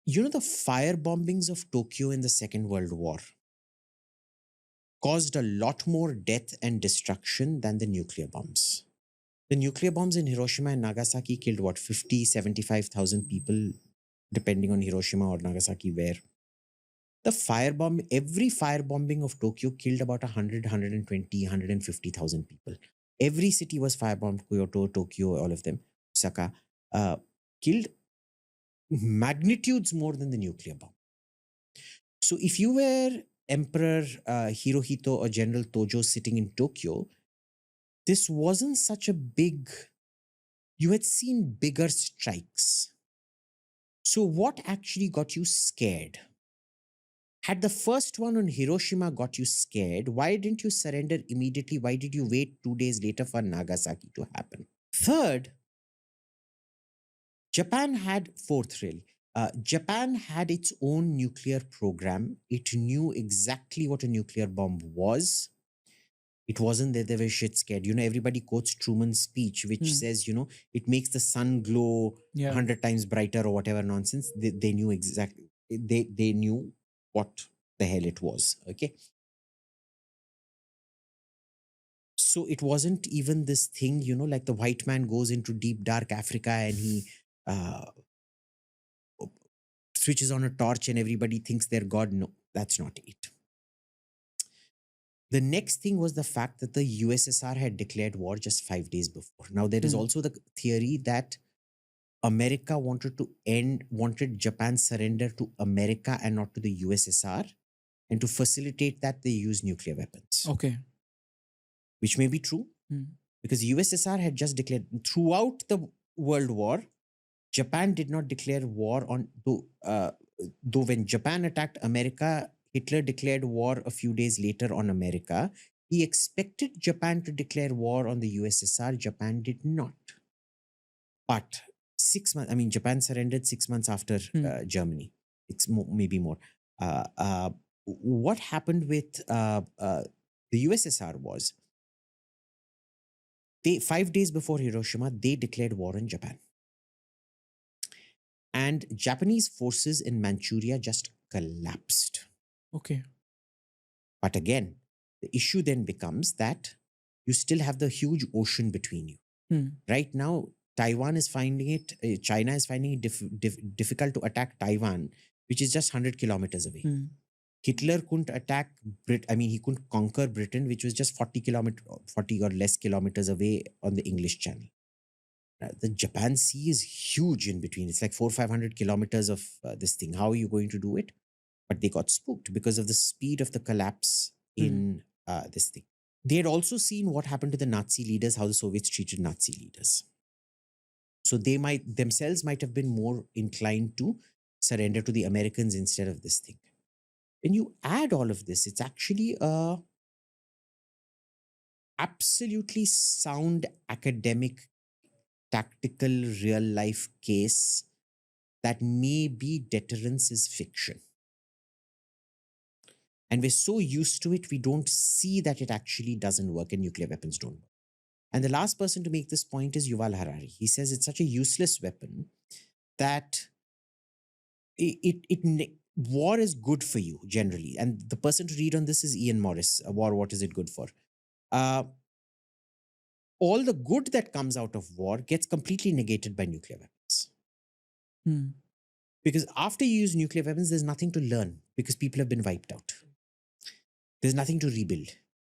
You know, the fire bombings of Tokyo in the Second World War caused a lot more death and destruction than the nuclear bombs. The nuclear bombs in Hiroshima and Nagasaki killed what, 50, 75,000 people, depending on Hiroshima or Nagasaki, where every firebombing of Tokyo killed about 100, 120, 150,000 people. Every city was firebombed, Kyoto, Tokyo, all of them, Osaka, killed magnitudes more than the nuclear bomb. So if you were Emperor Hirohito or General Tojo sitting in Tokyo, this wasn't such a big, you had seen bigger strikes. So what actually got you scared? Had the first one on Hiroshima got you scared, why didn't you surrender immediately? Why did you wait 2 days later for Nagasaki to happen? Third, fourth really, Japan had its own nuclear program. It knew exactly what a nuclear bomb was. It wasn't that they were shit scared. Everybody quotes Truman's speech, which says, it makes the sun glow 100 times brighter or whatever nonsense. They knew exactly, they knew what the hell it was. Okay. So it wasn't even this thing, like the white man goes into deep dark Africa and he uh, switches on a torch and everybody thinks they're God. No, that's not it. The next thing was the fact that the USSR had declared war just 5 days before. Now, there is also the theory that America wanted Japan's surrender to America and not to the USSR. And to facilitate that, they used nuclear weapons. Okay. Which may be true, because USSR had just declared throughout the World War, Japan did not declare war on, though when Japan attacked America, Hitler declared war a few days later on America. He expected Japan to declare war on the USSR. Japan did not. But 6 months, Japan surrendered 6 months after Germany. Maybe more. What happened with the USSR was, 5 days before Hiroshima, they declared war on Japan. And Japanese forces in Manchuria just collapsed. Okay. But again, the issue then becomes that you still have the huge ocean between you. Right now, China is finding it difficult to attack Taiwan, which is just 100 kilometers away. Hitler couldn't attack he couldn't conquer Britain, which was just 40 or less kilometers away on the English Channel. The Japan Sea is huge in between. It's like 400-500 kilometers of this thing. How are you going to do it? But they got spooked because of the speed of the collapse in this thing. They had also seen what happened to the Nazi leaders, how the Soviets treated Nazi leaders. So they themselves might have been more inclined to surrender to the Americans instead of this thing. When you add all of this, it's actually a absolutely sound academic, tactical, real life case that maybe deterrence is fiction. And we're so used to it, we don't see that it actually doesn't work and nuclear weapons don't work. And the last person to make this point is Yuval Harari. He says it's such a useless weapon that war is good for you generally. And the person to read on this is Ian Morris. War, what is it good for? All the good that comes out of war gets completely negated by nuclear weapons. Because after you use nuclear weapons, there's nothing to learn because people have been wiped out. There's nothing to rebuild.